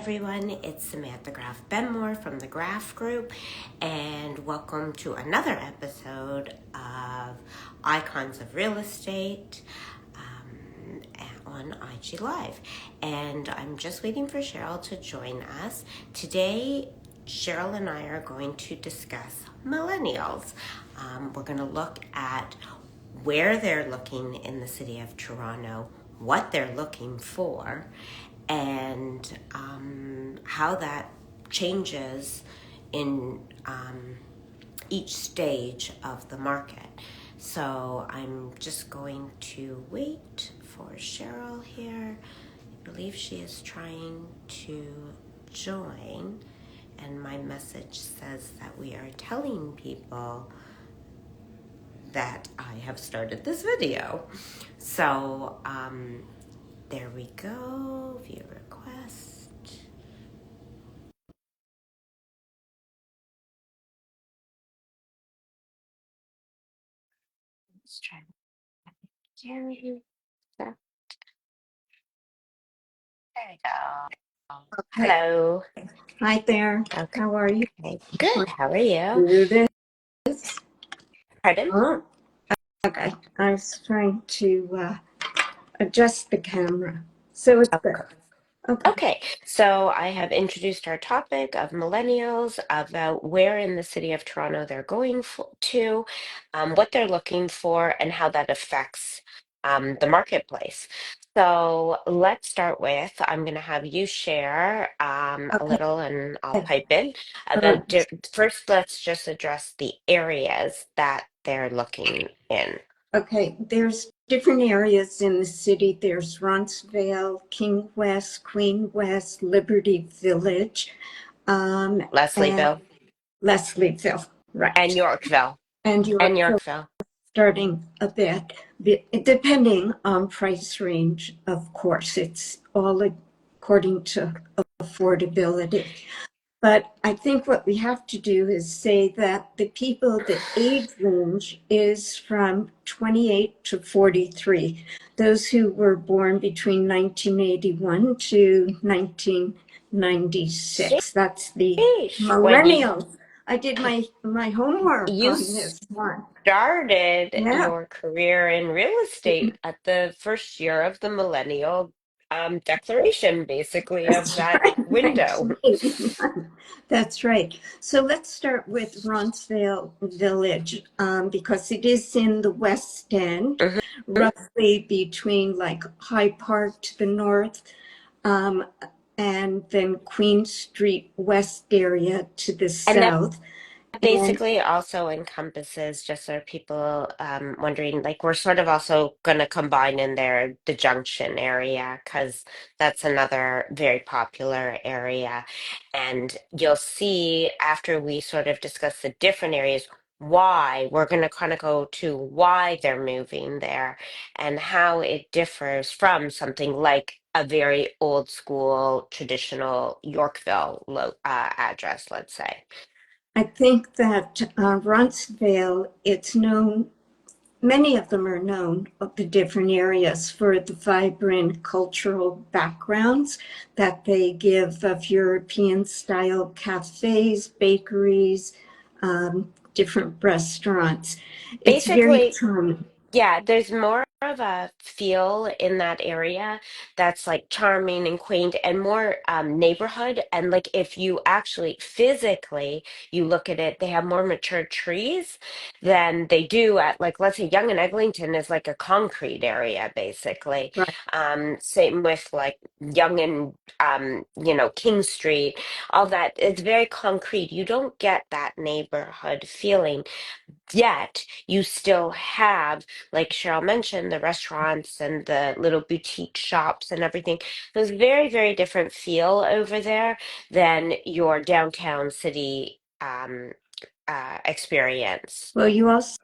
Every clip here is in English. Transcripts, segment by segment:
Everyone, it's Samantha Graff Benmore from the Graff Group, and welcome to another episode of Icons of Real Estate on IG Live. And I'm just waiting for Cheryl to join us. Today, Cheryl and I are going to discuss millennials. We're going to look at where they're looking in the city of Toronto, what they're looking for, and how that changes in each stage of the market. So I'm just going to wait for Cheryl here. I believe she is trying to join, and my message says that we are telling people that I have started this video. So there we go, view request. Let's try Jerry. There we go. Okay. Hello. Hi there. Okay. How are you? Good. How are you? Do this. Pardon? Oh, okay. I was trying to adjust the camera. So it's good. Okay. Okay, so I have introduced our topic of millennials, about where in the city of Toronto they're going to, what they're looking for, and how that affects the marketplace. So let's start with, I'm going to have you share a Okay. little and I'll pipe in. First, let's just address the areas that they're looking in. Okay. There's different areas in the city. There's Roncesvalles, King West, Queen West, Liberty Village, and Leslieville Leslieville. and Right. Yorkville. And And Yorkville Yorkville. starting a bit, depending on price range, of course. It's all according to affordability. But I think what we have to do is say that the age range is from 28 to 43. Those who were born between 1981 to 1996. That's the Sheesh. When millennials. I did my homework you on this one. started Yeah, your career in real estate at the first year of the millennial declaration, basically, of that's that right. window. 1981. That's right. So let's start with Roncesvalles Village because it is in the West End, Mhm. roughly between like High Park to the north, um, and then Queen Street West area to the And that south. And basically also encompasses, just so people wondering, like we're sort of also going to combine in there the Junction area because that's another very popular area. And you'll see after we sort of discuss the different areas why we're going to kind of go to why they're moving there and how it differs from something like a very old school traditional Yorkville address, let's say. I think that Roncesvalles, it's known, many of them are known of the different areas for the vibrant cultural backgrounds that they give of European style cafes, bakeries, different restaurants. It's very Basically, charming. yeah, there's more of a feel in that area that's like charming and quaint and more neighborhood. And like if you actually physically you look at it, they have more mature trees than they do at, like, let's say Young and Eglinton is like a concrete area basically. Right. Same with like Young and King Street, all that. It's very concrete. You don't get that neighborhood feeling, yet you still have, like Cheryl mentioned, the restaurants and the little boutique shops and everything. There's very, very different feel over there than your downtown city experience. Well, you also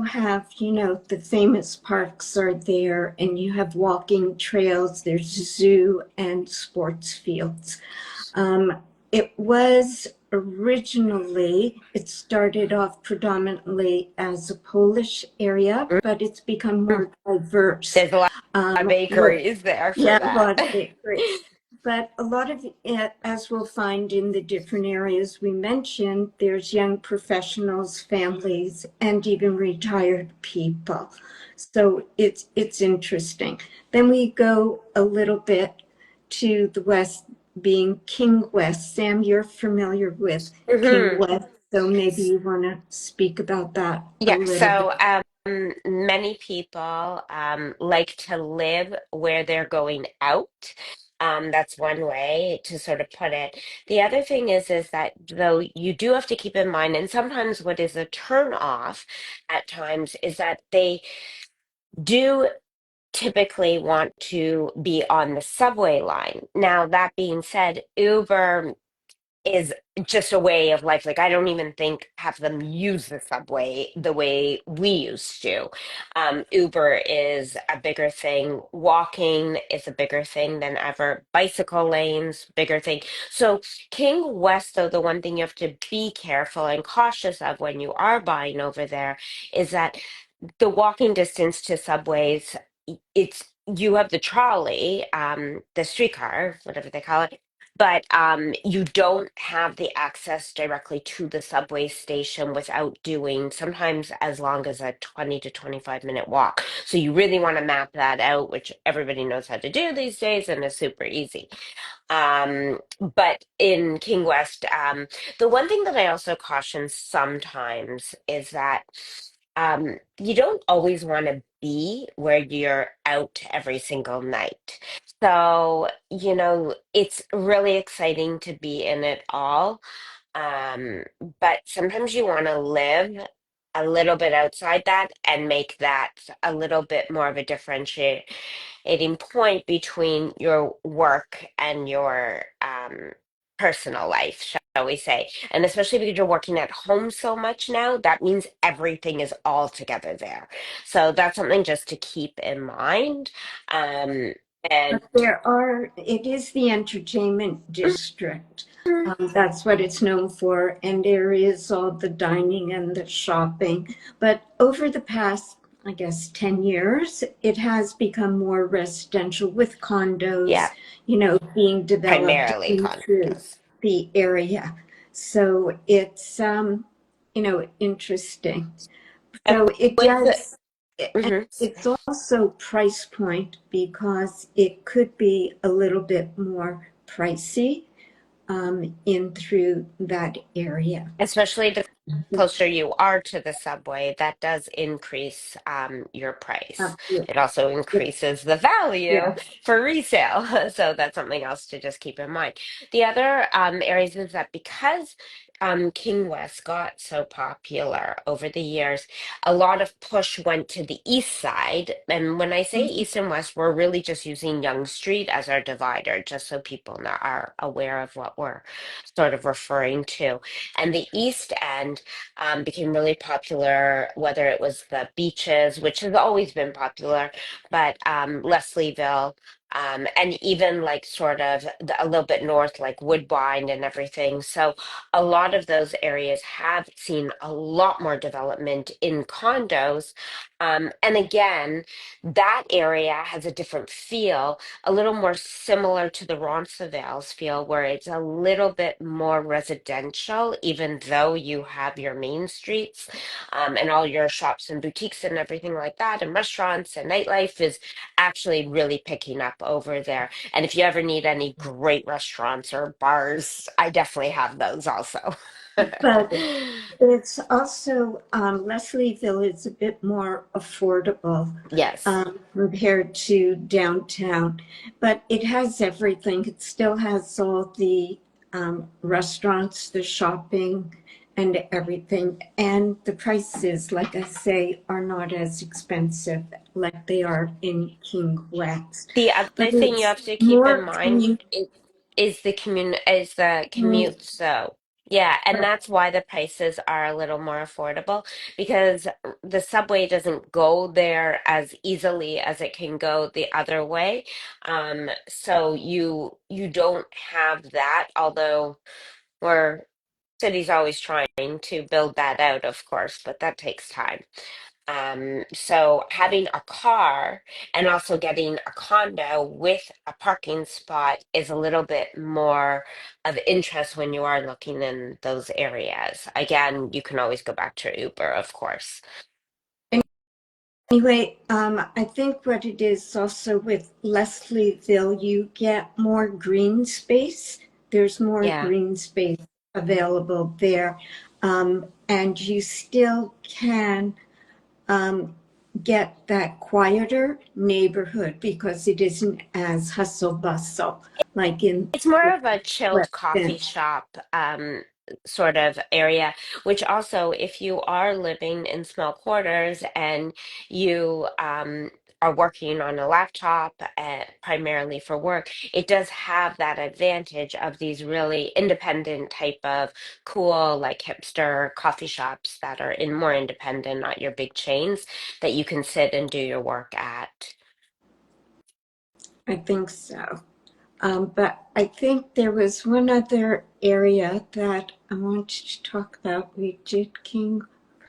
have, the famous parks are there, and you have walking trails, there's a zoo and sports fields. It was originally, it started off predominantly as a Polish area, but it's become more diverse. There's a lot of Um, with, bakeries there for yeah, a that. lot of bakeries. but a lot of it, as we'll find in the different areas we mentioned, there's young professionals, families, and even retired people. So it's interesting. Then we go a little bit to the west, being King West. Sam, you're familiar with King Hmm. West, so maybe you want to speak about that a Yeah, little bit. so many people like to live where they're going out. That's one way to sort of put it. The other thing is that though you do have to keep in mind, and sometimes what is a turn off at times is that they do typically want to be on the subway line. Now, that being said, Uber is just a way of life. Like, I don't even think have them use the subway the way we used to. Uber is a bigger thing. Walking is a bigger thing than ever. Bicycle lanes, bigger thing. So King West, though, the one thing you have to be careful and cautious of when you are buying over there is that the walking distance to subways, it's you have the trolley, the streetcar, whatever they call it, but you don't have the access directly to the subway station without doing sometimes as long as a 20 to 25-minute walk. So you really want to map that out, which everybody knows how to do these days and is super easy. But in King West, the one thing that I also caution sometimes is that you don't always want to be where you're out every single night. So, it's really exciting to be in it all. Um, but sometimes you want to live a little bit outside that and make that a little bit more of a differentiating point between your work and your personal life, shall we say. And especially because you're working at home so much now, that means everything is all together there. So that's something just to keep in mind. Um, and It is the entertainment district. That's what it's known for. And there is all the dining and the shopping. But over the past, I guess, 10 years, it has become more residential with condos, yeah, being developed primarily into condos. the area. So it's, interesting. And So it with the, does, and mhm. it's also price point because it could be a little bit more pricey in through that area. Especially the closer you are to the subway, that does increase your price. Absolutely. It also increases the value Yeah. for resale. So that's something else to just keep in mind. The other areas is that because King West got so popular over the years, a lot of push went to the east side. And when I say east and west, we're really just using Young Street as our divider, just so people are aware of what we're sort of referring to. And the East End became really popular, whether it was the beaches, which has always been popular, but Leslieville, and even like sort of a little bit north, like Woodbine and everything. So a lot of those areas have seen a lot more development in condos. And again, that area has a different feel, a little more similar to the Roncesvalles feel, where it's a little bit more residential, even though you have your main streets and all your shops and boutiques and everything like that, and restaurants and nightlife is actually really picking up over there. And if you ever need any great restaurants or bars, I definitely have those also. But it's also, Leslieville is a bit more affordable Yes. compared to downtown, but it has everything. It still has all the restaurants, the shopping, and everything. And the prices, like I say, are not as expensive like they are in King West. The other But thing you it's have to keep in more mind is the commute. So yeah, and that's why the prices are a little more affordable because the subway doesn't go there as easily as it can go the other way. So you don't have that, although we're city's always trying to build that out, of course, but that takes time. So having a car and also getting a condo with a parking spot is a little bit more of interest when you are looking in those areas. Again, you can always go back to Uber, of course. Anyway, I think what it is also with Leslieville, you get more green space. There's more Yeah. green space available there. And you still can get that quieter neighborhood because it isn't as hustle bustle like in It's more of a chilled West coffee End. shop sort of area, which also, if you are living in small quarters and you are working on a laptop primarily for work, it does have that advantage of these really independent type of cool, like hipster coffee shops that are in more independent, not your big chains, that you can sit and do your work at. I think so. But I think there was one other area that I wanted to talk about. We did King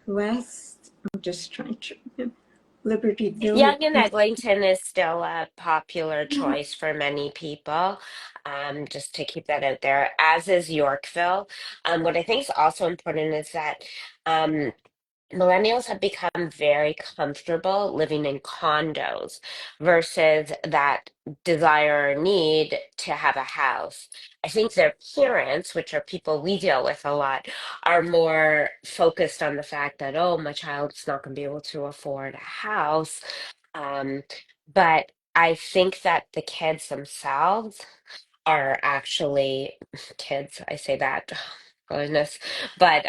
West. I'm just trying to remember. Liberty Village. Young and Eglinton is still a popular choice for many people, just to keep that out there, as is Yorkville. What I think is also important is that um, millennials have become very comfortable living in condos versus that desire or need to have a house. I think their parents, which are people we deal with a lot, are more focused on the fact that, oh, my child's not going to be able to afford a house. Um, but I think that the kids themselves are actually kids. I say that, goodness, but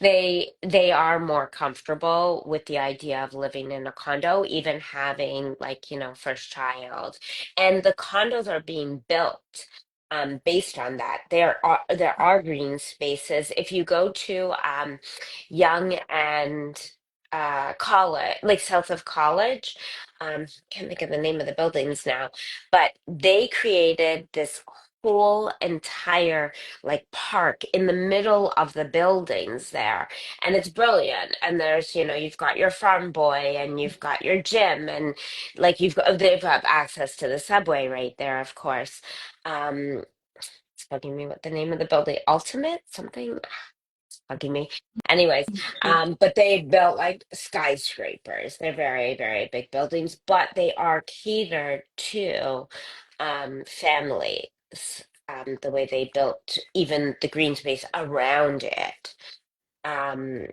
they are more comfortable with the idea of living in a condo, even having like first child, and the condos are being built. Based on that, there are green spaces. If you go to Young and College, like south of College, can't think of the name of the buildings now, but they created this whole entire like park in the middle of the buildings there, and it's brilliant. And there's you've got your farm boy and you've got your gym, and like they've got access to the subway right there, of course. um it's bugging me what the name of the building, Ultimate something, bugging me. Anyways, but they built like skyscrapers. They're very, very big buildings, but they are catered to families. The way they built even the green space around it. Um,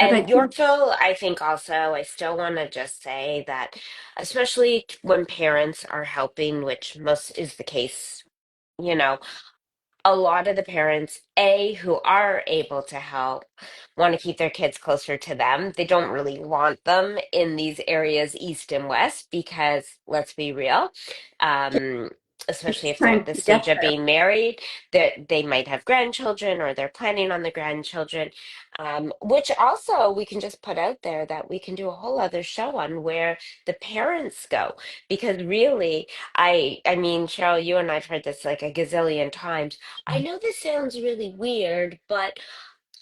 But I and think Yorkville, I think also, I still want to just say that, especially when parents are helping, which most is the case, you know, a lot of the parents, who are able to help, want to keep their kids closer to them. They don't really want them in these areas east and west because, let's be real, um, especially it's if they're time at the to stage get of there. being married, that they might have grandchildren or they're planning on the grandchildren. Which also we can just put out there that we can do a whole other show on where the parents go, because really, I mean, Cheryl, you and I've heard this like a gazillion times. I know this sounds really weird, but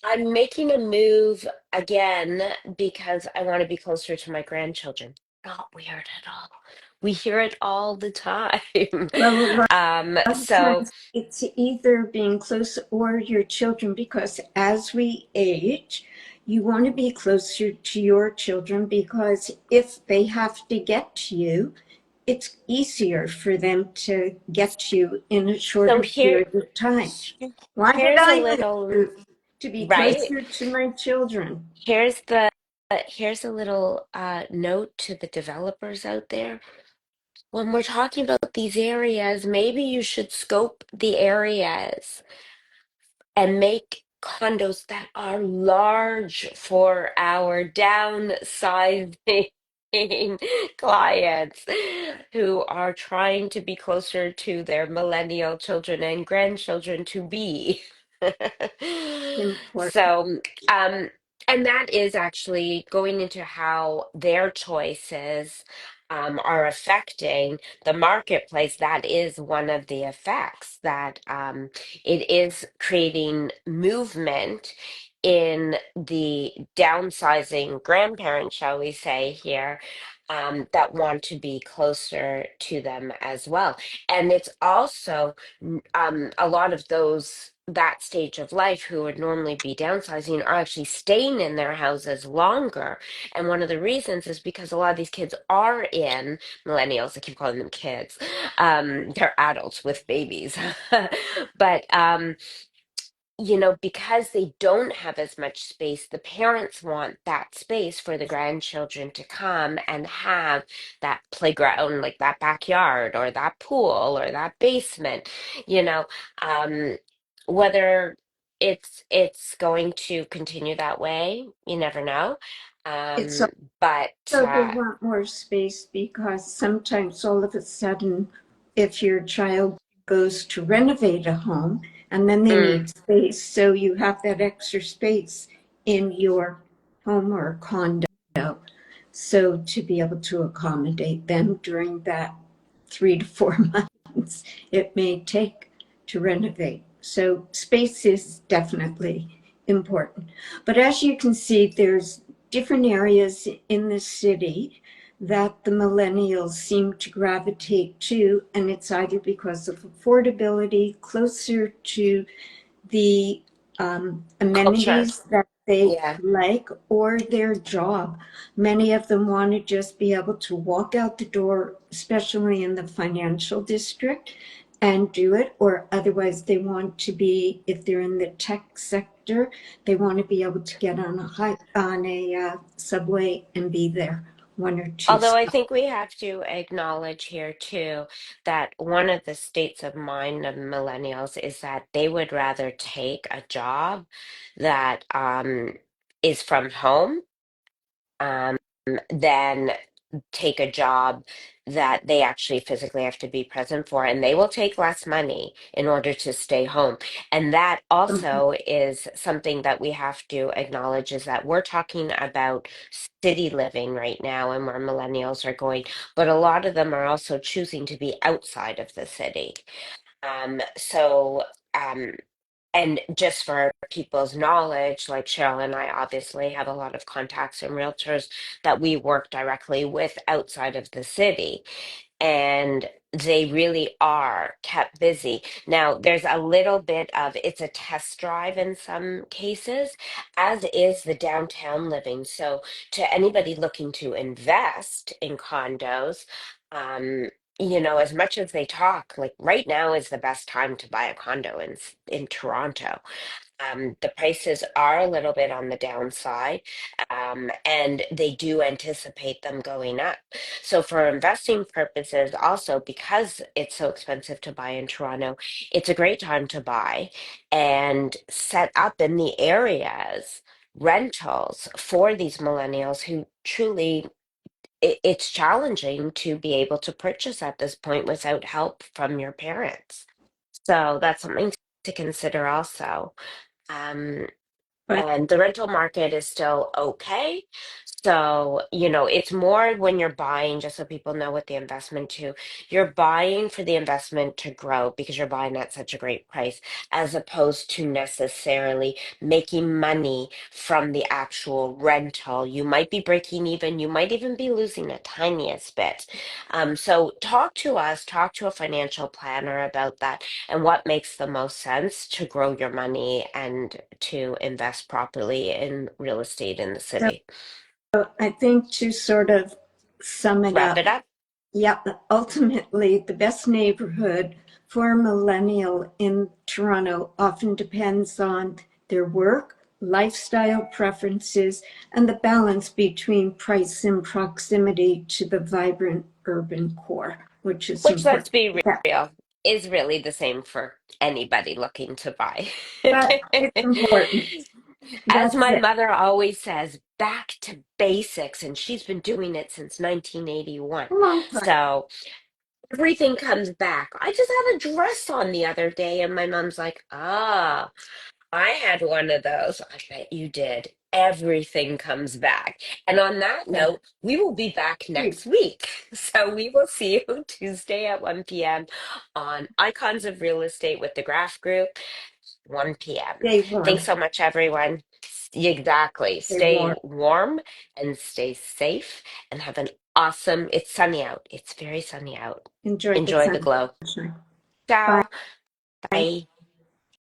I'm making a move again because I want to be closer to my grandchildren. Not weird at all. We hear it all the time. Well, a lot of So times it's either being close or your children because as we age, you want to be closer to your children because if they have to get to you, it's easier for them to get to you in a so shorter here period of time. Why did here's a I little move? To be right. closer to my children. Here's the here's a little note to the developers out there. When we're talking about these areas, maybe you should scope the areas and make condos that are large for our downsizing clients who are trying to be closer to their millennial children and grandchildren to be. Important. So, um, and that is actually going into how their choices are affecting the marketplace. That is one of the effects that it is creating movement in the downsizing grandparents, shall we say here, that want to be closer to them as well. And it's also a lot of those that stage of life who would normally be downsizing are actually staying in their houses longer. And one of the reasons is because a lot of these kids are in millennials. I keep calling them kids. They're adults with babies. But because they don't have as much space, the parents want that space for the grandchildren to come and have that playground, like that backyard or that pool or that basement, you know, um, whether it's going to continue that way, you never know. It's Um, but also they want more space because sometimes all of a sudden, if your child goes to renovate a home and then they mm, need space, so you have that extra space in your home or condo. So to be able to accommodate them during that 3 to 4 months it may take to renovate. So space is definitely important. But as you can see, there's different areas in the city that the millennials seem to gravitate to, and it's either because of affordability, closer to the culture, amenities that they yeah. like, or their job. Many of them want to just be able to walk out the door, especially in the financial district, and do it, or otherwise they want to be, if they're in the tech sector, they want to be able to get on a subway and be there 1 or 2 Although I stops. think we have to acknowledge here too that one of the states of mind of millennials is that they would rather take a job that is from home um, than take a job that they actually physically have to be present for, and they will take less money in order to stay home. And that also is something that we have to acknowledge is that we're talking about city living right now and where millennials are going, but a lot of them are also choosing to be outside of the city. So, um, and just for people's knowledge, like Cheryl and I obviously have a lot of contacts and realtors that we work directly with outside of the city, and they really are kept busy. Now, there's a little bit of it's a test drive in some cases, as is the downtown living. So, to anybody looking to invest in condos, as much as they talk, like right now is the best time to buy a condo in Toronto. The prices are a little bit on the downside, and they do anticipate them going up. So, for investing purposes, also because it's so expensive to buy in Toronto, it's a great time to buy and set up in the areas rentals for these millennials who truly it's challenging to be able to purchase at this point without help from your parents. So that's something to consider also. Um, But and the rental market is still okay. So, it's more when you're buying, just so people know what the investment to, you're buying for the investment to grow because you're buying at such a great price, as opposed to necessarily making money from the actual rental. You might be breaking even, you might even be losing a tiniest bit. So talk to a financial planner about that and what makes the most sense to grow your money and to invest properly in real estate in the so city. I think to sort of sum it Wrap it up, up. yeah, ultimately, the best neighborhood for a millennial in Toronto often depends on their work, lifestyle preferences, and the balance between price and proximity to the vibrant urban core, which is Which, let's important. be Yeah, real, is really the same for anybody looking to buy. but it's important. As That's my it. mother always says, back to basics, and she's been doing it since 1981. A long time. So everything comes back. I just had a dress on the other day, and my mom's like, ah. I had one of those. I bet you did. Everything comes back. And on that Yeah. note, we will be back next week. So we will see you Tuesday at 1 p.m. on Icons of Real Estate with the Graff Group, 1 p.m. Day Thanks one. so much, everyone. Exactly. Stay warm. Stay warm and stay safe and have an awesome, it's sunny out. It's very sunny out. Enjoy the Enjoy the glow. sunshine. Bye. Ciao. Bye.